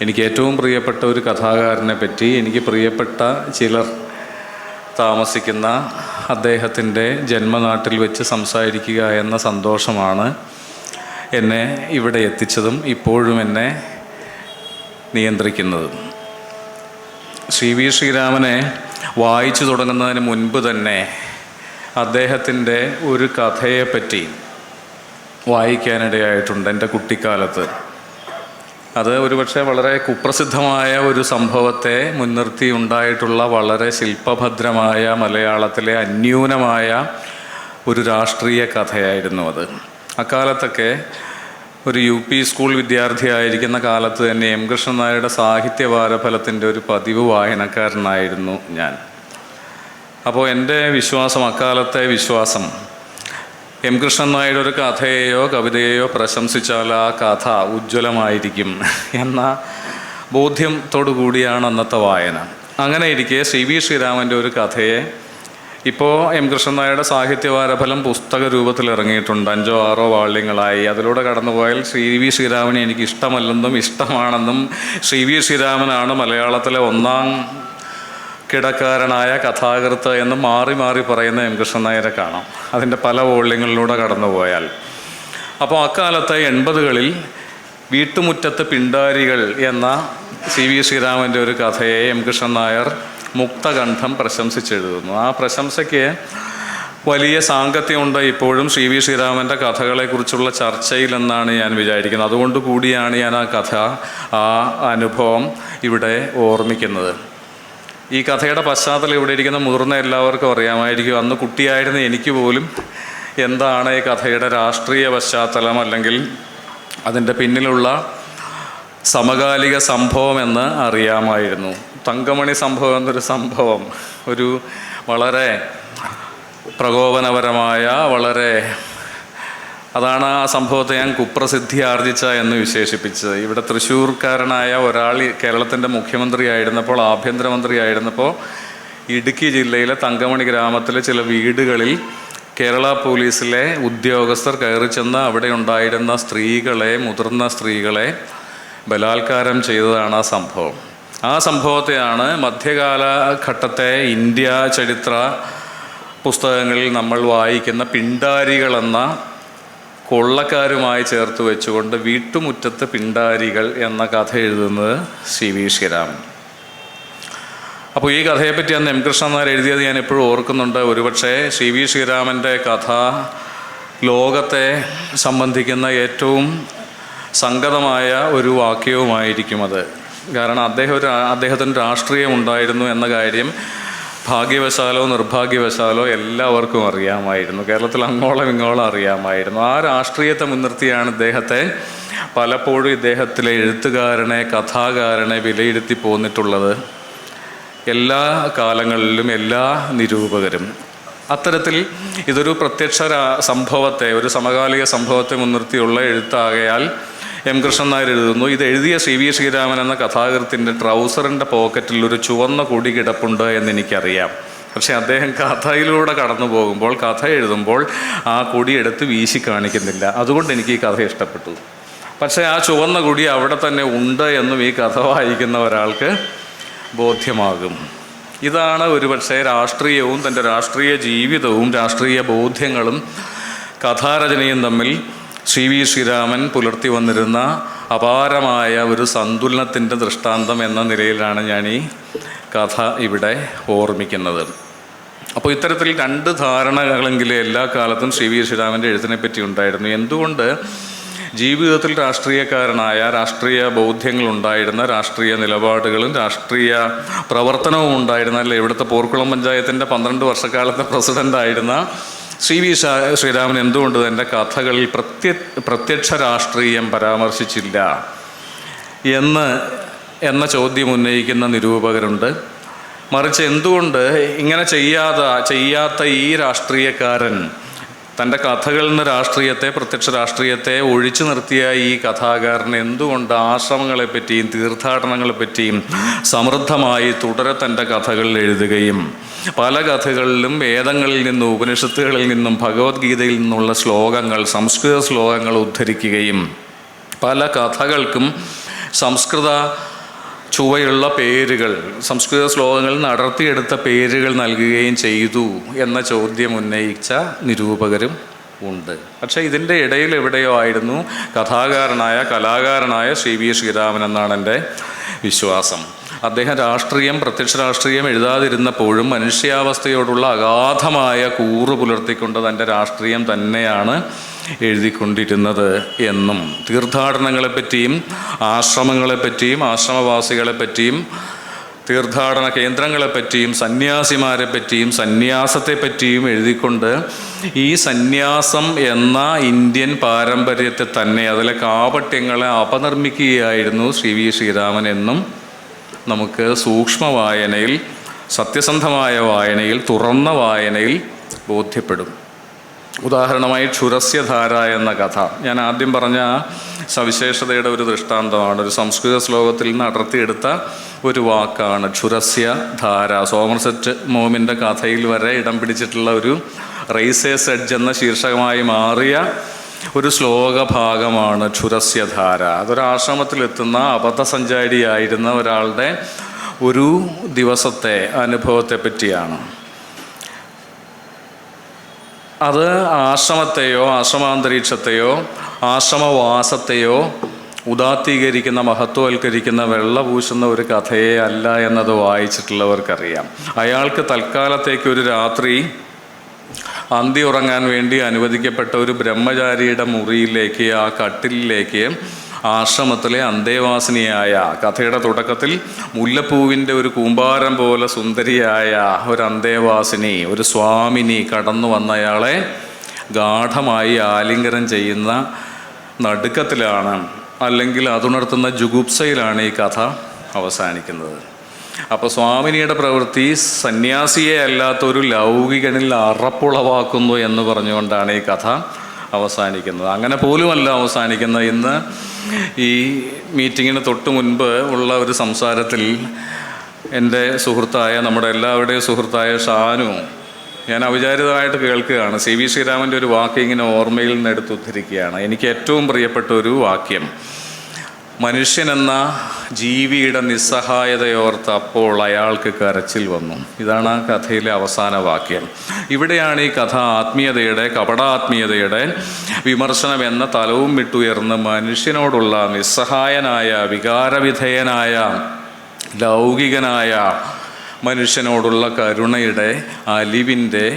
എനിക്ക് ഏറ്റവും പ്രിയപ്പെട്ട ഒരു കഥാകാരനെ പറ്റി എനിക്ക് പ്രിയപ്പെട്ട ചിലർ താമസിക്കുന്ന അദ്ദേഹത്തിൻ്റെ ജന്മനാട്ടിൽ വെച്ച് സംസാരിക്കുക എന്ന സന്തോഷമാണ് എന്നെ ഇവിടെ എത്തിച്ചതും ഇപ്പോഴും എന്നെ നിയന്ത്രിക്കുന്നതും. CV ശ്രീരാമനെ വായിച്ചു തുടങ്ങുന്നതിന് മുൻപ് തന്നെ അദ്ദേഹത്തിൻ്റെ ഒരു കഥയെപ്പറ്റി വായിക്കാനിടയായിട്ടുണ്ട് എൻ്റെ കുട്ടിക്കാലത്ത്. അത് ഒരുപക്ഷെ വളരെ കുപ്രസിദ്ധമായ ഒരു സംഭവത്തെ മുൻനിർത്തി ഉണ്ടായിട്ടുള്ള വളരെ ശില്പഭദ്രമായ മലയാളത്തിലെ അന്യൂനമായ ഒരു രാഷ്ട്രീയ കഥയായിരുന്നു അത്. അക്കാലത്തൊക്കെ ഒരു UP സ്കൂൾ വിദ്യാർത്ഥിയായിരിക്കുന്ന കാലത്ത് തന്നെ M കൃഷ്ണൻ നായരുടെ സാഹിത്യവാരഫലത്തിൻ്റെ ഒരു പതിവ് വായനക്കാരനായിരുന്നു ഞാൻ. അപ്പോൾ എൻ്റെ വിശ്വാസം, അക്കാലത്തെ വിശ്വാസം, M കൃഷ്ണൻ നായരുടെ ഒരു കഥയെയോ കവിതയെയോ പ്രശംസിച്ചാൽ ആ കഥ ഉജ്ജ്വലമായിരിക്കും എന്ന ബോധ്യത്തോടു കൂടിയാണ് അന്നത്തെ വായന. അങ്ങനെ ഇരിക്കെ CV ശ്രീരാമൻ്റെ ഒരു കഥയെ ഇപ്പോൾ M കൃഷ്ണൻ നായരുടെ സാഹിത്യവാരഫലം പുസ്തക രൂപത്തിൽ ഇറങ്ങിയിട്ടുണ്ട്, 5-6 വാള്യങ്ങളായി. അതിലൂടെ കടന്നുപോയാൽ CV ശ്രീരാമനെ എനിക്ക് ഇഷ്ടമല്ലെന്നും ഇഷ്ടമാണെന്നും CV ശ്രീരാമനാണ് മലയാളത്തിലെ ഒന്നാം കിടക്കാരനായ കഥാകൃത്ത് എന്ന് മാറി മാറി പറയുന്ന M കൃഷ്ണൻ നായരെ കാണാം അതിൻ്റെ പല വോള്യങ്ങളിലൂടെ കടന്നുപോയാൽ. അപ്പോൾ അക്കാലത്തെ 80കളിൽ വീട്ടുമുറ്റത്ത് പിണ്ടാരികൾ എന്ന CV ശ്രീരാമൻ്റെ ഒരു കഥയെ M കൃഷ്ണൻ നായർ മുക്തകണ്ഠം പ്രശംസിച്ചെഴുതുന്നു. ആ പ്രശംസയ്ക്ക് വലിയ സാങ്കത്യമുണ്ട് ഇപ്പോഴും CV ശ്രീരാമൻ്റെ കഥകളെക്കുറിച്ചുള്ള ചർച്ചയിലെന്നാണ് ഞാൻ വിചാരിക്കുന്നത്. അതുകൊണ്ട് കൂടിയാണ് ഞാൻ ആ കഥ, ആ അനുഭവം ഇവിടെ ഓർമ്മിക്കുന്നത്. ഈ കഥയുടെ പശ്ചാത്തലം ഇവിടെ ഇരിക്കുന്ന മുതിർന്ന എല്ലാവർക്കും അറിയാമായിരിക്കും. അന്ന് കുട്ടിയായിരുന്ന എനിക്ക് പോലും എന്താണ് ഈ കഥയുടെ രാഷ്ട്രീയ പശ്ചാത്തലം അല്ലെങ്കിൽ അതിൻ്റെ പിന്നിലുള്ള സമകാലിക സംഭവം എന്ന് അറിയാമായിരുന്നു. തങ്കമണി സംഭവം എന്നൊരു സംഭവം, ഒരു വളരെ പ്രകോപനപരമായ അതാണ് ആ സംഭവത്തെ ഞാൻ കുപ്രസിദ്ധി ആർജിച്ച എന്ന് വിശേഷിപ്പിച്ചത്. ഇവിടെ തൃശ്ശൂർക്കാരനായ ഒരാൾ കേരളത്തിൻ്റെ മുഖ്യമന്ത്രിയായിരുന്നപ്പോൾ, ആഭ്യന്തരമന്ത്രിയായിരുന്നപ്പോൾ ഇടുക്കി ജില്ലയിലെ തങ്കമണി ഗ്രാമത്തിലെ ചില വീടുകളിൽ കേരള പോലീസിലെ ഉദ്യോഗസ്ഥർ കയറി ചെന്ന് അവിടെ ഉണ്ടായിരുന്ന സ്ത്രീകളെ, മുതിർന്ന സ്ത്രീകളെ ബലാത്കാരം ചെയ്തതാണ് ആ സംഭവം. ആ സംഭവത്തെയാണ് മധ്യകാലഘട്ടത്തെ ഇന്ത്യ ചരിത്ര പുസ്തകങ്ങളിൽ നമ്മൾ വായിക്കുന്ന പിണ്ടാരികളെന്ന കൊള്ളക്കാരുമായി ചേർത്ത് വെച്ചുകൊണ്ട് വീട്ടുമുറ്റത്ത് പിണ്ടാരികൾ എന്ന കഥ എഴുതുന്നത് CV ശ്രീരാമൻ. അപ്പോൾ ഈ കഥയെപ്പറ്റി അന്ന് M കൃഷ്ണൻ നായർ എഴുതിയത് ഞാൻ എപ്പോഴും ഓർക്കുന്നുണ്ട്. ഒരുപക്ഷെ CV ശ്രീരാമൻ്റെ കഥ ലോകത്തെ സംബന്ധിക്കുന്ന ഏറ്റവും സംഗതമായ ഒരു വാക്യവുമായിരിക്കും അത്. കാരണം അദ്ദേഹത്തിന് രാഷ്ട്രീയം ഉണ്ടായിരുന്നു എന്ന കാര്യം ഭാഗ്യവശാലോ നിർഭാഗ്യവശാലോ എല്ലാവർക്കും അറിയാമായിരുന്നു. കേരളത്തിൽ അങ്ങോളം ഇങ്ങോളം അറിയാമായിരുന്നു. ആ രാഷ്ട്രീയത്തെ മുൻനിർത്തിയാണ് ഇദ്ദേഹത്തെ പലപ്പോഴും ഇദ്ദേഹത്തിലെ എഴുത്തുകാരനെ, കഥാകാരനെ വിലയിരുത്തി പോന്നിട്ടുള്ളത് എല്ലാ കാലങ്ങളിലും എല്ലാ നിരൂപകരും. അത്തരത്തിൽ ഇതൊരു പ്രത്യക്ഷ സംഭവത്തെ, ഒരു സമകാലിക സംഭവത്തെ മുൻനിർത്തിയുള്ള എഴുത്താകയാൽ M കൃഷ്ണൻ നായർ എഴുതുന്നു, ഇത് എഴുതിയ CV ശ്രീരാമൻ എന്ന കഥാകൃത്തിൻ്റെ ട്രൗസറിൻ്റെ പോക്കറ്റിൽ ഒരു ചുവന്ന കൊടി കിടപ്പുണ്ട് എന്നെനിക്കറിയാം. പക്ഷേ അദ്ദേഹം കഥയിലൂടെ കടന്നു പോകുമ്പോൾ, കഥ എഴുതുമ്പോൾ ആ കൊടി എടുത്ത് വീശി കാണിക്കുന്നില്ല. അതുകൊണ്ട് എനിക്ക് ഈ കഥ ഇഷ്ടപ്പെട്ടു. പക്ഷേ ആ ചുവന്ന കൊടി അവിടെ തന്നെ ഉണ്ട് എന്നും ഈ കഥ വായിക്കുന്ന ഒരാൾക്ക് ബോധ്യമാകും. ഇതാണ് ഒരുപക്ഷെ രാഷ്ട്രീയവും തൻ്റെ രാഷ്ട്രീയ ജീവിതവും രാഷ്ട്രീയ ബോധ്യങ്ങളും കഥാരചനയും തമ്മിൽ CV ശ്രീരാമൻ പുലർത്തി വന്നിരുന്ന അപാരമായ ഒരു സന്തുലനത്തിൻ്റെ ദൃഷ്ടാന്തം എന്ന നിലയിലാണ് ഞാൻ ഈ കഥ ഇവിടെ ഓർമ്മിക്കുന്നത്. അപ്പോൾ ഇത്തരത്തിൽ 2 ധാരണകളെങ്കിലും എല്ലാ കാലത്തും CV ശ്രീരാമൻ്റെ എഴുത്തിനെ പറ്റി ഉണ്ടായിരുന്നു. എന്തുകൊണ്ട് ജീവിതത്തിൽ രാഷ്ട്രീയക്കാരനായ, രാഷ്ട്രീയ ബോധ്യങ്ങളുണ്ടായിരുന്ന, രാഷ്ട്രീയ നിലപാടുകളും രാഷ്ട്രീയ പ്രവർത്തനവും ഉണ്ടായിരുന്ന, അല്ലെ ഇവിടുത്തെ പോർക്കുളം പഞ്ചായത്തിൻ്റെ 12 വർഷക്കാലത്തെ പ്രസിഡൻ്റായിരുന്ന CV ശ്രീരാമൻ എന്തുകൊണ്ട് തൻ്റെ കഥകളിൽ പ്രത്യക്ഷ രാഷ്ട്രീയം പരാമർശിച്ചില്ല എന്ന ചോദ്യം ഉന്നയിക്കുന്ന നിരൂപകരുണ്ട്. മറിച്ച് എന്തുകൊണ്ട് ഇങ്ങനെ ചെയ്യാത്ത ഈ രാഷ്ട്രീയക്കാരൻ തൻ്റെ കഥകളിൽ നിന്ന് രാഷ്ട്രീയത്തെ, പ്രത്യക്ഷ രാഷ്ട്രീയത്തെ ഒഴിച്ചു നിർത്തിയ ഈ കഥാകാരൻ എന്തുകൊണ്ട് ആശ്രമങ്ങളെപ്പറ്റിയും തീർത്ഥാടനങ്ങളെപ്പറ്റിയും സമൃദ്ധമായി തുടരെ തൻ്റെ കഥകളിൽ എഴുതുകയും പല കഥകളിലും വേദങ്ങളിൽ നിന്നും ഉപനിഷത്തുകളിൽ നിന്നും ഭഗവത്ഗീതയിൽ നിന്നുള്ള ശ്ലോകങ്ങൾ, സംസ്കൃത ശ്ലോകങ്ങൾ ഉദ്ധരിക്കുകയും പല കഥകൾക്കും സംസ്കൃത ചുവയുള്ള പേരുകൾ, സംസ്കൃത ശ്ലോകങ്ങളിൽ അടർത്തിയെടുത്ത പേരുകൾ നൽകുകയും ചെയ്തു എന്ന ചോദ്യം ഉന്നയിച്ച നിരൂപകരും ഉണ്ട്. പക്ഷേ ഇതിൻ്റെ ഇടയിൽ എവിടെയോ ആയിരുന്നു കലാകാരനായ ശ്രീ വി ശ്രീരാമൻ എന്നാണ് എൻ്റെ വിശ്വാസം. അദ്ദേഹം പ്രത്യക്ഷ രാഷ്ട്രീയം എഴുതാതിരുന്നപ്പോഴും മനുഷ്യാവസ്ഥയോടുള്ള അഗാധമായ കൂറ് പുലർത്തിക്കൊണ്ട് തൻ്റെ രാഷ്ട്രീയം തന്നെയാണ് എഴുതിക്കൊണ്ടിരുന്നത് എന്നും തീർത്ഥാടനങ്ങളെപ്പറ്റിയും ആശ്രമങ്ങളെപ്പറ്റിയും ആശ്രമവാസികളെപ്പറ്റിയും തീർത്ഥാടന കേന്ദ്രങ്ങളെപ്പറ്റിയും സന്യാസിമാരെപ്പറ്റിയും സന്യാസത്തെപ്പറ്റിയും എഴുതിക്കൊണ്ട് ഈ സന്യാസം എന്ന ഇന്ത്യൻ പാരമ്പര്യത്തെ തന്നെ അതിലെ കാപട്യങ്ങളെ അപനിർമ്മിക്കുകയായിരുന്നു ശ്രീ വി ശ്രീരാമൻ എന്നും നമുക്ക് സൂക്ഷ്മ വായനയിൽ, സത്യസന്ധമായ വായനയിൽ, തുറന്ന വായനയിൽ ബോധ്യപ്പെടും. ഉദാഹരണമായി ക്ഷുരസ്യധാര എന്ന കഥ, ഞാൻ ആദ്യം പറഞ്ഞ സവിശേഷതയുടെ ഒരു ദൃഷ്ടാന്തമാണ്. ഒരു സംസ്കൃത ശ്ലോകത്തിൽ നിന്ന് അടർത്തിയെടുത്ത ഒരു വാക്കാണ് ക്ഷുരസ്യധാര. സോമർസെറ്റ് മോമിൻ്റെ കഥയിൽ വരെ ഇടം പിടിച്ചിട്ടുള്ള ഒരു റൈസേഴ്സ് എഡ്ജ് എന്ന ശീർഷകമായി മാറിയ ഒരു ശ്ലോകഭാഗമാണ് ക്ഷുരസ്യധാര. അതൊരു ആശ്രമത്തിലെത്തുന്ന അബദ്ധസഞ്ചാരിയായിരുന്ന ഒരാളുടെ ഒരു ദിവസത്തെ അനുഭവത്തെ പറ്റിയാണ്. അത് ആശ്രമത്തെയോ ആശ്രമാന്തരീക്ഷത്തെയോ ആശ്രമവാസത്തെയോ ഉദാത്തീകരിക്കുന്ന, മഹത്വവൽക്കരിക്കുന്ന, വെള്ളപൂശുന്ന ഒരു കഥയെ അല്ല എന്നത് വായിച്ചിട്ടുള്ളവർക്കറിയാം. അയാൾക്ക് തൽക്കാലത്തേക്ക് ഒരു രാത്രി അന്തി ഉറങ്ങാൻ വേണ്ടി അനുവദിക്കപ്പെട്ട ഒരു ബ്രഹ്മചാരിയുടെ മുറിയിലേക്ക്, ആ കട്ടിലിലേക്ക് ആശ്രമത്തിലെ അന്തേവാസിനിയായ, കഥയുടെ തുടക്കത്തിൽ മുല്ലപ്പൂവിൻ്റെ ഒരു കൂമ്പാരം പോലെ സുന്ദരിയായ ഒരു അന്തേവാസിനി, ഒരു സ്വാമിനി കടന്നു വന്നയാളെ ഗാഠമായി ആലിംഗനം ചെയ്യുന്ന നടുക്കത്തിലാണ്, അല്ലെങ്കിൽ അതുണർത്തുന്ന ജുഗുപ്സയിലാണ് ഈ കഥ അവസാനിക്കുന്നത്. അപ്പോൾ സ്വാമിനിയുടെ പ്രവൃത്തി സന്യാസിയെ അല്ലാത്തൊരു ലൗകികനിൽ അറപ്പുളവാക്കുന്നു എന്ന് പറഞ്ഞുകൊണ്ടാണ് ഈ കഥ അവസാനിക്കുന്നത്. അങ്ങനെ പോലുമല്ല അവസാനിക്കുന്നത്. ഇന്ന് ഈ മീറ്റിങ്ങിന് തൊട്ട് മുൻപ് ഉള്ള ഒരു സംസാരത്തിൽ എൻ്റെ സുഹൃത്തായ, നമ്മുടെ എല്ലാവരുടെയും സുഹൃത്തായ ഷാനു, ഞാൻ അവിചാരിതമായിട്ട് കേൾക്കുകയാണ്, സി വി ശ്രീരാമൻ്റെ ഒരു വാക്യം ഇങ്ങനെ ഓർമ്മയിൽ നിന്ന് എടുത്തുദ്ധരിക്കുകയാണ്. എനിക്ക് ഏറ്റവും പ്രിയപ്പെട്ട ഒരു വാക്യം, മനുഷ്യനെന്ന ജീവിയുടെ നിസ്സഹായതയോർത്ത് അപ്പോൾ അയാൾക്ക് കരച്ചിൽ വന്നു. ഇതാണ് ആ കഥയിലെ അവസാന വാക്യം. ഇവിടെയാണ് ഈ കഥ ആത്മീയതയുടെ, കപടാത്മീയതയുടെ വിമർശനം എന്ന തലവും വിട്ടുയർന്ന് മനുഷ്യനോടുള്ള നിസ്സഹായനായ, വികാരവിധേയനായ, ലൗകികനായ മനുഷ്യനോടുള്ള കരുണയുടെ, അലിവിൻ്റെ,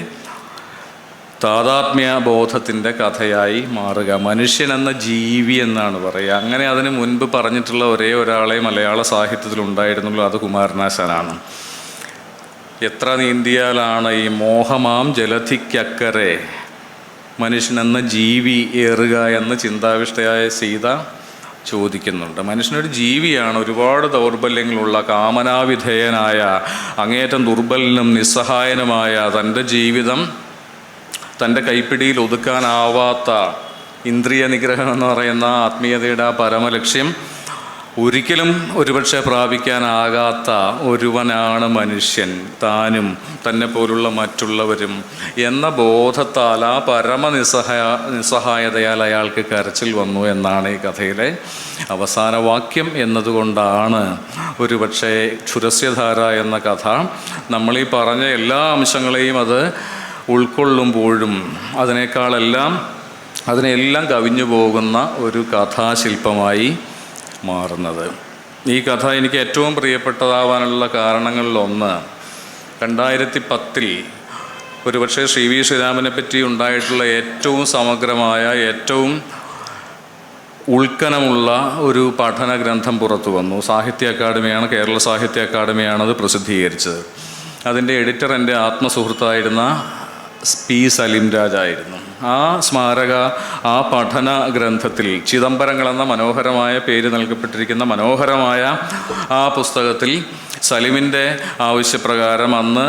താതാത്മ്യ ബോധത്തിൻ്റെ കഥയായി മാറുക. മനുഷ്യനെന്ന ജീവി എന്നാണ് പറയുക. അങ്ങനെ അതിന് മുൻപ് പറഞ്ഞിട്ടുള്ള ഒരേ ഒരാളെ മലയാള സാഹിത്യത്തിൽ ഉണ്ടായിരുന്നുള്ളൂ, അത് കുമാരനാശാനാണ്. എത്ര നീന്തിയാലാണ് ഈ മോഹമാം ജലധിക്കക്കരെ മനുഷ്യനെന്ന ജീവി ഏറുക എന്ന് ചിന്താവിഷ്ടയായ സീത ചോദിക്കുന്നുണ്ട്. മനുഷ്യനൊരു ജീവിയാണ്, ഒരുപാട് ദൗർബല്യങ്ങളുള്ള, കാമനാവിധേയനായ, അങ്ങേയറ്റം ദുർബലനും നിസ്സഹായനുമായ, തൻ്റെ ജീവിതം തൻ്റെ കൈപ്പിടിയിൽ ഒതുക്കാനാവാത്ത, ഇന്ദ്രിയ നിഗ്രഹം എന്ന് പറയുന്ന ആത്മീയതയുടെ ആ പരമലക്ഷ്യം ഒരിക്കലും ഒരുപക്ഷെ പ്രാപിക്കാനാകാത്ത ഒരുവനാണ് മനുഷ്യൻ, താനും തന്നെ പോലുള്ള മറ്റുള്ളവരും എന്ന ബോധത്താൽ, ആ നിസ്സഹായതയാൽ അയാൾക്ക് കരച്ചിൽ വന്നു എന്നാണ് ഈ കഥയിലെ അവസാന വാക്യം. എന്നതുകൊണ്ടാണ് ഒരുപക്ഷെ ക്ഷുരസ്യധാര എന്ന കഥ നമ്മളീ പറഞ്ഞ എല്ലാ അംശങ്ങളെയും അത് ഉൾക്കൊള്ളുമ്പോഴും അതിനെല്ലാം കവിഞ്ഞു പോകുന്ന ഒരു കഥാശില്പമായി മാറുന്നത്. ഈ കഥ എനിക്ക് ഏറ്റവും പ്രിയപ്പെട്ടതാവാനുള്ള കാരണങ്ങളിലൊന്ന്, 2010 ഒരുപക്ഷെ ശ്രീ വി ശ്രീരാമനെ പറ്റി ഉണ്ടായിട്ടുള്ള ഏറ്റവും സമഗ്രമായ, ഏറ്റവും ഉൾക്കനമുള്ള ഒരു പഠന ഗ്രന്ഥം പുറത്തു വന്നു. സാഹിത്യ അക്കാദമിയാണ്, കേരള സാഹിത്യ അക്കാദമിയാണ് അത് പ്രസിദ്ധീകരിച്ചത്. അതിൻ്റെ എഡിറ്റർ എൻ്റെ ആത്മസുഹൃത്തായിരുന്ന പി സലീം രാജായിരുന്നു. ആ സ്മാരക, ആ പഠന ഗ്രന്ഥത്തിൽ, ചിദംബരങ്ങൾ എന്ന മനോഹരമായ പേര് നൽകപ്പെട്ടിരിക്കുന്ന മനോഹരമായ ആ പുസ്തകത്തിൽ സലീമിൻ്റെ ആവശ്യപ്രകാരം അന്ന്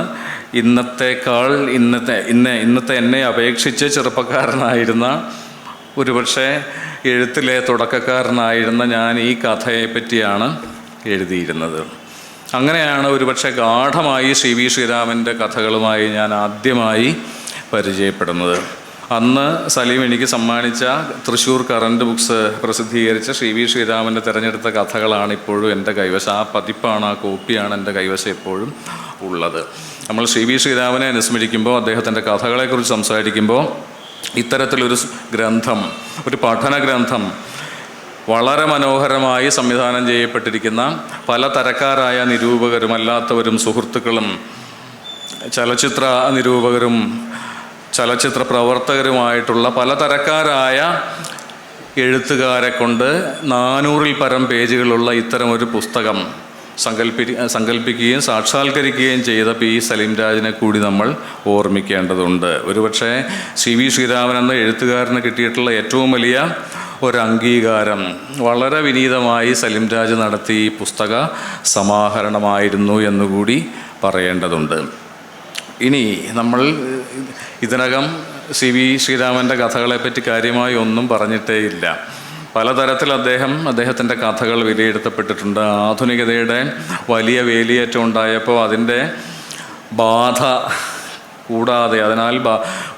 ഇന്നത്തെ എന്നെ അപേക്ഷിച്ച് ചെറുപ്പക്കാരനായിരുന്ന, ഒരുപക്ഷെ എഴുത്തിലെ തുടക്കക്കാരനായിരുന്ന ഞാൻ ഈ കഥയെ പറ്റിയാണ് എഴുതിയിരുന്നത്. അങ്ങനെയാണ് ഒരുപക്ഷെ ഗാഠമായി ശ്രീ വി ശ്രീരാമൻ്റെ കഥകളുമായി ഞാൻ ആദ്യമായി പരിചയപ്പെടുന്നത്. അന്ന് സലീം എനിക്ക് സമ്മാനിച്ച തൃശ്ശൂർ കറണ്ട് ബുക്സ് പ്രസിദ്ധീകരിച്ച വി ശ്രീരാമൻ്റെ തിരഞ്ഞെടുത്ത കഥകളാണ് ഇപ്പോഴും എൻ്റെ കൈവശം. ആ പതിപ്പാണ്, ആ കോപ്പിയാണ് എൻ്റെ കൈവശം എപ്പോഴും ഉള്ളത്. നമ്മൾ വി ശ്രീരാമനെ അനുസ്മരിക്കുമ്പോൾ, അദ്ദേഹത്തിൻ്റെ കഥകളെക്കുറിച്ച് സംസാരിക്കുമ്പോൾ ഇത്തരത്തിലൊരു ഗ്രന്ഥം, ഒരു പഠന ഗ്രന്ഥം, വളരെ മനോഹരമായി സംവിധാനം ചെയ്യപ്പെട്ടിരിക്കുന്ന പല തരക്കാരായ നിരൂപകരും അല്ലാത്തവരും സുഹൃത്തുക്കളും ചലച്ചിത്ര നിരൂപകരും ചലച്ചിത്ര പ്രവർത്തകരുമായിട്ടുള്ള പലതരക്കാരായ എഴുത്തുകാരെ കൊണ്ട് 400-ൽ പരം പേജുകളുള്ള ഇത്തരമൊരു പുസ്തകം സങ്കല്പിക്കുകയും സാക്ഷാത്കരിക്കുകയും ചെയ്ത പി സലീം രാജിനെ കൂടി നമ്മൾ ഓർമ്മിക്കേണ്ടതുണ്ട്. ഒരുപക്ഷെ വി ശ്രീരാമൻ എന്ന എഴുത്തുകാരന് കിട്ടിയിട്ടുള്ള ഏറ്റവും വലിയ ഒരു അംഗീകാരം വളരെ വിനീതമായി സലീം രാജ് നടത്തി ഈ പുസ്തക സമാഹരണമായിരുന്നു എന്നുകൂടി പറയേണ്ടതുണ്ട്. ഇനി നമ്മൾ ഇതിനകം വി ശ്രീരാമൻ്റെ കഥകളെപ്പറ്റി കാര്യമായി ഒന്നും പറഞ്ഞിട്ടേയില്ല. പലതരത്തിൽ അദ്ദേഹത്തിൻ്റെ കഥകൾ വിലയിരുത്തപ്പെട്ടിട്ടുണ്ട്. ആധുനികതയുടെ വലിയ വേലിയേറ്റം ഉണ്ടായപ്പോൾ അതിൻ്റെ ബാധ കൂടാതെ, അതിനാൽ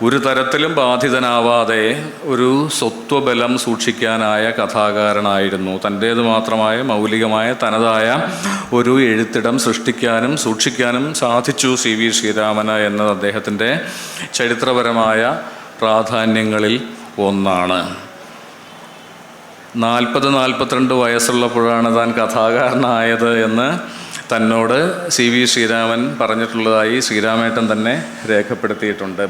ഒരു തരത്തിലും ബാധിതനാവാതെ ഒരു സ്വത്വബലം സൂക്ഷിക്കാനായ കഥാകാരനായിരുന്നു. തൻ്റേത് മാത്രമായ മൗലികമായ തനതായ ഒരു എഴുത്തിടം സൃഷ്ടിക്കാനും സൂക്ഷിക്കാനും സാധിച്ചു വി ശ്രീരാമന് എന്നത് അദ്ദേഹത്തിൻ്റെ ചരിത്രപരമായ പ്രാധാന്യങ്ങളിൽ ഒന്നാണ്. 40-42 വയസ്സുള്ളപ്പോഴാണ് താൻ കഥാകാരനായത് എന്ന് തന്നോട് വി ശ്രീരാമൻ പറഞ്ഞിട്ടുള്ളതായി ശ്രീരാമേട്ടൻ തന്നെ രേഖപ്പെടുത്തിയിട്ടുണ്ട്.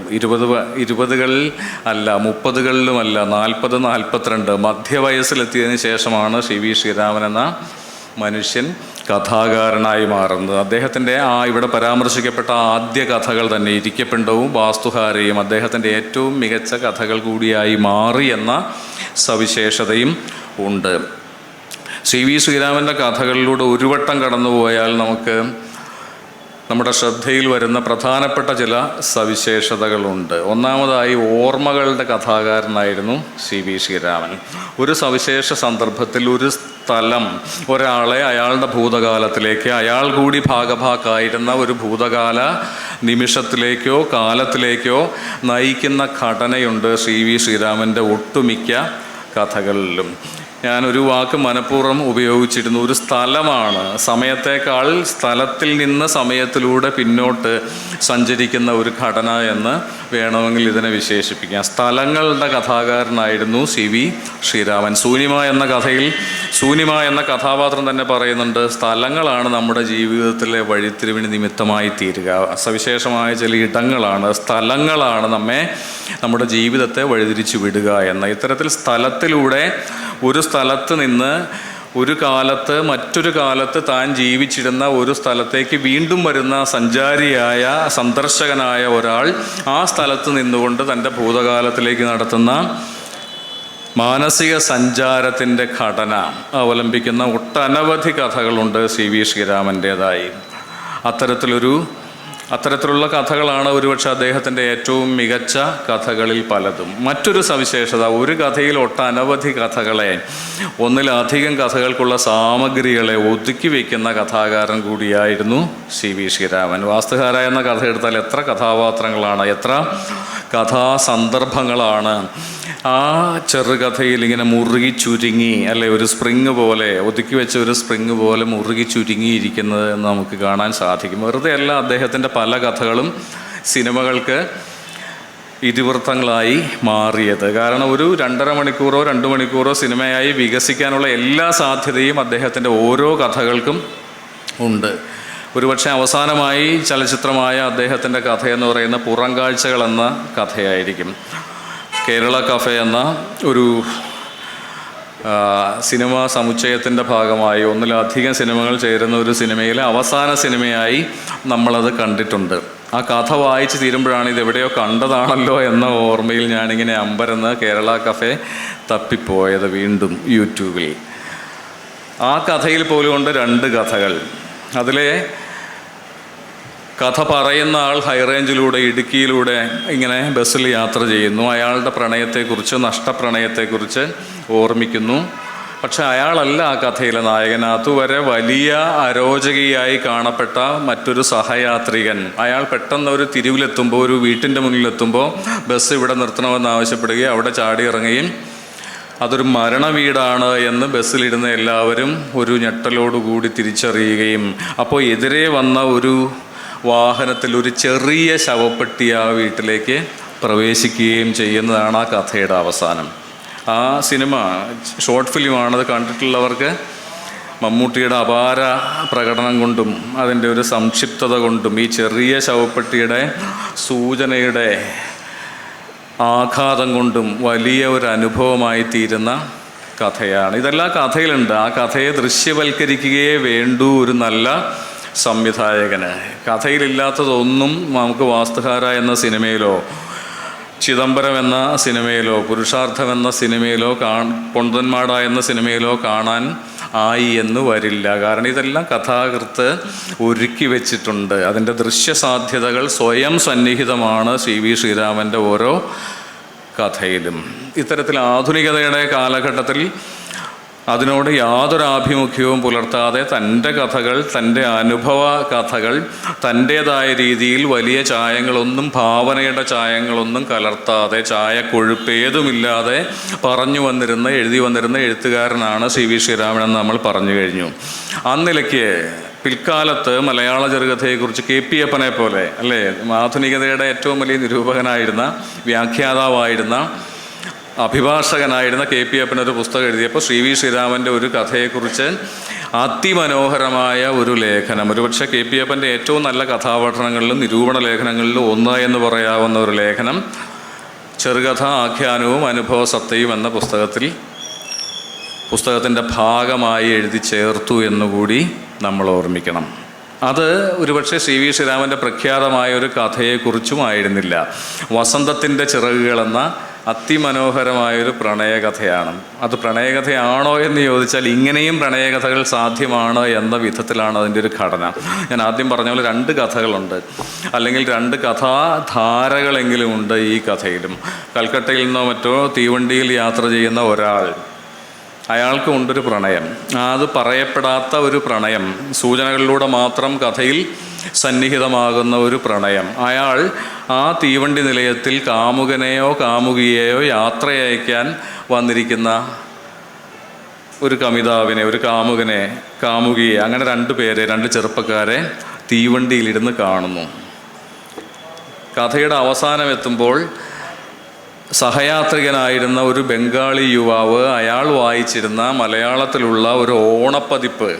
20കളിൽ അല്ല, 30കളിലുമല്ല, 40-42 മധ്യവയസ്സിലെത്തിയതിന് ശേഷമാണ് വി ശ്രീരാമൻ എന്ന മനുഷ്യൻ കഥാകാരനായി മാറുന്നത്. അദ്ദേഹത്തിൻ്റെ ഇവിടെ പരാമർശിക്കപ്പെട്ട ആദ്യ കഥകൾ തന്നെ ഇരിക്കപ്പിണ്ടവും വാസ്തുഹാരയും അദ്ദേഹത്തിൻ്റെ ഏറ്റവും മികച്ച കഥകൾ കൂടിയായി മാറി എന്ന സവിശേഷതയും ഉണ്ട്. വി ശ്രീരാമൻ്റെ കഥകളിലൂടെ ഒരു വട്ടം കടന്നുപോയാൽ നമുക്ക് നമ്മുടെ ശ്രദ്ധയിൽ വരുന്ന പ്രധാനപ്പെട്ട ചില സവിശേഷതകളുണ്ട്. ഒന്നാമതായി, ഓർമ്മകളുടെ കഥാകാരനായിരുന്നു വി ശ്രീരാമൻ. ഒരു സവിശേഷ സന്ദർഭത്തിൽ ഒരു സ്ഥലം ഒരാളെ അയാളുടെ ഭൂതകാലത്തിലേക്ക്, അയാൾ കൂടി ഭാഗഭാക്കായിരുന്ന ഒരു ഭൂതകാല നിമിഷത്തിലേക്കോ കാലത്തിലേക്കോ നയിക്കുന്ന ഘടനയുണ്ട് വി ശ്രീരാമൻ്റെ ഒട്ടുമിക്ക കഥകളിലും. ഞാനൊരു വാക്ക് മനഃപൂർവ്വം ഉപയോഗിച്ചിരുന്നു. ഒരു സ്ഥലമാണ്, സമയത്തേക്കാൾ സ്ഥലത്തിൽ നിന്ന് സമയത്തിലൂടെ പിന്നോട്ട് സഞ്ചരിക്കുന്ന ഒരു ഘടന എന്ന് വേണമെങ്കിൽ ഇതിനെ വിശേഷിപ്പിക്കാം. സ്ഥലങ്ങളുടെ കഥാകാരനായിരുന്നു വി ശ്രീരാമൻ. സൂനിമ എന്ന കഥയിൽ സൂനിമ എന്ന കഥാപാത്രം തന്നെ പറയുന്നുണ്ട്, സ്ഥലങ്ങളാണ് നമ്മുടെ ജീവിതത്തിലെ വഴിത്തിരിവിന് നിമിത്തമായി തീരുക. സവിശേഷമായ ചില ഇടങ്ങളാണ്, സ്ഥലങ്ങളാണ് നമ്മുടെ ജീവിതത്തെ വഴിതിരിച്ചു വിടുക എന്ന. ഇത്തരത്തിൽ സ്ഥലത്തിലൂടെ ഒരു സ്ഥലത്ത് നിന്ന് ഒരു കാലത്ത് മറ്റൊരു കാലത്ത് താൻ ജീവിച്ചിരുന്ന ഒരു സ്ഥലത്തേക്ക് വീണ്ടും വരുന്ന സഞ്ചാരിയായ സന്ദർശകനായ ഒരാൾ ആ സ്ഥലത്ത് നിന്നുകൊണ്ട് തൻ്റെ ഭൂതകാലത്തിലേക്ക് നടത്തുന്ന മാനസിക സഞ്ചാരത്തിൻ്റെ ഘടന അവലംബിക്കുന്ന ഒട്ടനവധി കഥകളുണ്ട് വി ശ്രീരാമൻ്റേതായി. അത്തരത്തിലുള്ള കഥകളാണ് ഒരുപക്ഷെ അദ്ദേഹത്തിൻ്റെ ഏറ്റവും മികച്ച കഥകളിൽ പലതും. മറ്റൊരു സവിശേഷത, ഒരു കഥയിൽ ഒട്ടനവധി കഥകളെ, ഒന്നിലധികം കഥകൾക്കുള്ള സാമഗ്രികളെ ഒതുക്കി വയ്ക്കുന്ന കഥാകാരൻ കൂടിയായിരുന്നു വി ശ്രീരാമൻ. വാസ്തുഹാര എന്ന കഥ എടുത്താൽ എത്ര കഥാപാത്രങ്ങളാണ്, എത്ര കഥാസന്ദർഭങ്ങളാണ് ആ ചെറുകഥയിൽ ഇങ്ങനെ മുറുകി ചുരുങ്ങി, അല്ലെ, ഒരു സ്പ്രിങ് പോലെ, ഒതുക്കി വെച്ച ഒരു സ്പ്രിങ് പോലെ മുറുകി ചുരുങ്ങിയിരിക്കുന്നത് എന്ന് നമുക്ക് കാണാൻ സാധിക്കും. വെറുതെ അല്ല അദ്ദേഹത്തിൻ്റെ പല കഥകളും സിനിമകൾക്ക് ഇതിവൃത്തങ്ങളായി മാറിയത്. കാരണം ഒരു 2.5 മണിക്കൂറോ 2 മണിക്കൂറോ സിനിമയായി വികസിക്കാനുള്ള എല്ലാ സാധ്യതയും അദ്ദേഹത്തിൻ്റെ ഓരോ കഥകൾക്കും ഉണ്ട്. ഒരുപക്ഷെ അവസാനമായി ചലച്ചിത്രമായ അദ്ദേഹത്തിൻ്റെ കഥയെന്ന് പറയുന്ന പുറംകാഴ്ചകൾ എന്ന കഥയായിരിക്കും. കേരള കഫേ എന്ന ഒരു സിനിമാ സമുച്ചയത്തിൻ്റെ ഭാഗമായി ഒന്നിലധികം സിനിമകൾ ചേരുന്ന ഒരു സിനിമയിലെ അവസാന സിനിമയായി നമ്മളത് കണ്ടിട്ടുണ്ട്. ആ കഥ വായിച്ച് തീരുമ്പോഴാണ് ഇതെവിടെയോ കണ്ടതാണല്ലോ എന്ന ഓർമ്മയിൽ ഞാനിങ്ങനെ അമ്പരന്ന് കേരള കഫേ തപ്പിപ്പോയത് വീണ്ടും യൂട്യൂബിൽ. ആ കഥയിൽ പോലും ഉണ്ട് 2 കഥകൾ. അതിലെ കഥ പറയുന്ന ആൾ ഹൈറേഞ്ചിലൂടെ, ഇടുക്കിയിലൂടെ ഇങ്ങനെ ബസ്സിൽ യാത്ര ചെയ്യുന്നു. അയാളുടെ പ്രണയത്തെക്കുറിച്ച്, നഷ്ടപ്രണയത്തെക്കുറിച്ച് ഓർമ്മിക്കുന്നു. പക്ഷെ അയാളല്ല ആ കഥയിലെ നായകൻ. അതുവരെ വലിയ അരോചകിയായി കാണപ്പെട്ട മറ്റൊരു സഹയാത്രികൻ, അയാൾ പെട്ടെന്ന് ഒരു തിരിവിലെത്തുമ്പോൾ, ഒരു വീട്ടിൻ്റെ മുന്നിലെത്തുമ്പോൾ ബസ് ഇവിടെ നിർത്തണമെന്ന് ആവശ്യപ്പെടുകയും അവിടെ ചാടി ഇറങ്ങുകയും അതൊരു മരണ വീടാണ് എന്ന് ബസ്സിലിരുന്ന എല്ലാവരും ഒരു ഞെട്ടലോടുകൂടി തിരിച്ചറിയുകയും, അപ്പോൾ എതിരെ വന്ന ഒരു വാഹനത്തിൽ ഒരു ചെറിയ ശവപ്പെട്ടി ആ വീട്ടിലേക്ക് പ്രവേശിക്കുകയും ചെയ്യുന്നതാണ് ആ കഥയുടെ അവസാനം. ആ സിനിമ ഷോർട്ട് ഫിലിമാണത്. കണ്ടിട്ടുള്ളവർക്ക് മമ്മൂട്ടിയുടെ അപാര പ്രകടനം കൊണ്ടും അതിൻ്റെ ഒരു സംക്ഷിപ്തത കൊണ്ടും ഈ ചെറിയ ശവപ്പെട്ടിയുടെ സൂചനയുടെ ആഘാതം കൊണ്ടും വലിയ ഒരു അനുഭവമായി തീരുന്ന കഥയാണ്. ഇതെല്ലാം കഥയിലുണ്ട്. ആ കഥയെ ദൃശ്യവൽക്കരിക്കുകയേ വേണ്ടൂ ഒരു നല്ല സംവിധായകന്. കഥയിലില്ലാത്തതൊന്നും നമുക്ക് വാസ്തുഹാര എന്ന സിനിമയിലോ ചിദംബരം എന്ന സിനിമയിലോ പുരുഷാർത്ഥം എന്ന സിനിമയിലോ പൊന്തന്മാട എന്ന സിനിമയിലോ കാണാൻ ആയി എന്ന് വരില്ല. കാരണം ഇതെല്ലാം കഥാകൃത്ത് ഒരുക്കി വെച്ചിട്ടുണ്ട്. അതിൻ്റെ ദൃശ്യസാധ്യതകൾ സ്വയം സന്നിഹിതമാണ് CV ശ്രീരാമൻ്റെ ഓരോ കഥയിലും. ഇത്തരത്തിൽ ആധുനികതയുടെ കാലഘട്ടത്തിൽ അതിനോട് യാതൊരു ആഭിമുഖ്യവും പുലർത്താതെ തൻ്റെ കഥകൾ, തൻ്റെ അനുഭവ കഥകൾ തൻ്റേതായ രീതിയിൽ വലിയ ചായങ്ങളൊന്നും, ഭാവനയുടെ ചായങ്ങളൊന്നും കലർത്താതെ, ചായക്കൊഴുപ്പേതുമില്ലാതെ പറഞ്ഞു വന്നിരുന്ന, എഴുതി വന്നിരുന്ന എഴുത്തുകാരനാണ് CV ശ്രീരാമൻ എന്ന് നമ്മൾ പറഞ്ഞു കഴിഞ്ഞു. അന്നിലയ്ക്ക് പിൽക്കാലത്ത് മലയാള ചെറുകഥയെക്കുറിച്ച് KP അപ്പനെ പോലെ, അല്ലേ, ആധുനികതയുടെ ഏറ്റവും വലിയ നിരൂപകനായിരുന്ന, വ്യാഖ്യാതാവായിരുന്ന, അഭിഭാഷകനായിരുന്ന KP അപ്പൻ ഒരു പുസ്തകം എഴുതിയപ്പോൾ CV ശ്രീരാമൻ്റെ ഒരു കഥയെക്കുറിച്ച് അതിമനോഹരമായ ഒരു ലേഖനം, ഒരുപക്ഷെ KP അപ്പൻ്റെ ഏറ്റവും നല്ല കഥാപഠനങ്ങളിലും നിരൂപണ ലേഖനങ്ങളിലും ഒന്ന് എന്ന് പറയാവുന്ന ഒരു ലേഖനം ചെറുകഥ ആഖ്യാനവും അനുഭവസത്തയും എന്ന പുസ്തകത്തിൻ്റെ ഭാഗമായി എഴുതി ചേർത്തു എന്നുകൂടി നമ്മൾ ഓർമ്മിക്കണം. അത് ഒരുപക്ഷെ CV ശ്രീരാമൻ്റെ പ്രഖ്യാതമായ ഒരു കഥയെക്കുറിച്ചും ആയിരുന്നില്ല. വസന്തത്തിൻ്റെ ചിറകുകളെന്ന അതിമനോഹരമായൊരു പ്രണയകഥയാണ്. അത് പ്രണയകഥയാണോ എന്ന് ചോദിച്ചാൽ ഇങ്ങനെയും പ്രണയകഥകൾ സാധ്യമാണ് എന്ന വിധത്തിലാണ് അതിൻ്റെ ഒരു ഘടന. ഞാൻ ആദ്യം പറഞ്ഞ പോലെ 2 കഥകളുണ്ട്, അല്ലെങ്കിൽ 2 കഥാധാരകളെങ്കിലും ഉണ്ട് ഈ കഥയിലും. കൽക്കട്ടയിൽ നിന്നോ മറ്റോ തീവണ്ടിയിൽ യാത്ര ചെയ്യുന്ന ഒരാൾ, അയാൾക്ക് ഉണ്ടൊരു പ്രണയം. അത് പറയപ്പെടാത്ത ഒരു പ്രണയം, സൂചനകളിലൂടെ മാത്രം കഥയിൽ സന്നിഹിതമാകുന്ന ഒരു പ്രണയം. അയാൾ ആ തീവണ്ടി നിലയത്തിൽ കാമുകനെയോ കാമുകിയെയോ യാത്രയയക്കാൻ വന്നിരിക്കുന്ന ഒരു കമിതാവിനെ, ഒരു കാമുകനെ, കാമുകിയെ, അങ്ങനെ 2 പേരെ, 2 ചെറുപ്പക്കാരെ തീവണ്ടിയിലിരുന്ന് കാണുന്നു. കഥയുടെ അവസാനം എത്തുമ്പോൾ സഹയാത്രികനായിരുന്ന ഒരു ബംഗാളി യുവാവ് അയാൾ വായിച്ചിരുന്ന മലയാളത്തിലുള്ള ഒരു ഓണപ്പതിപ്പ്,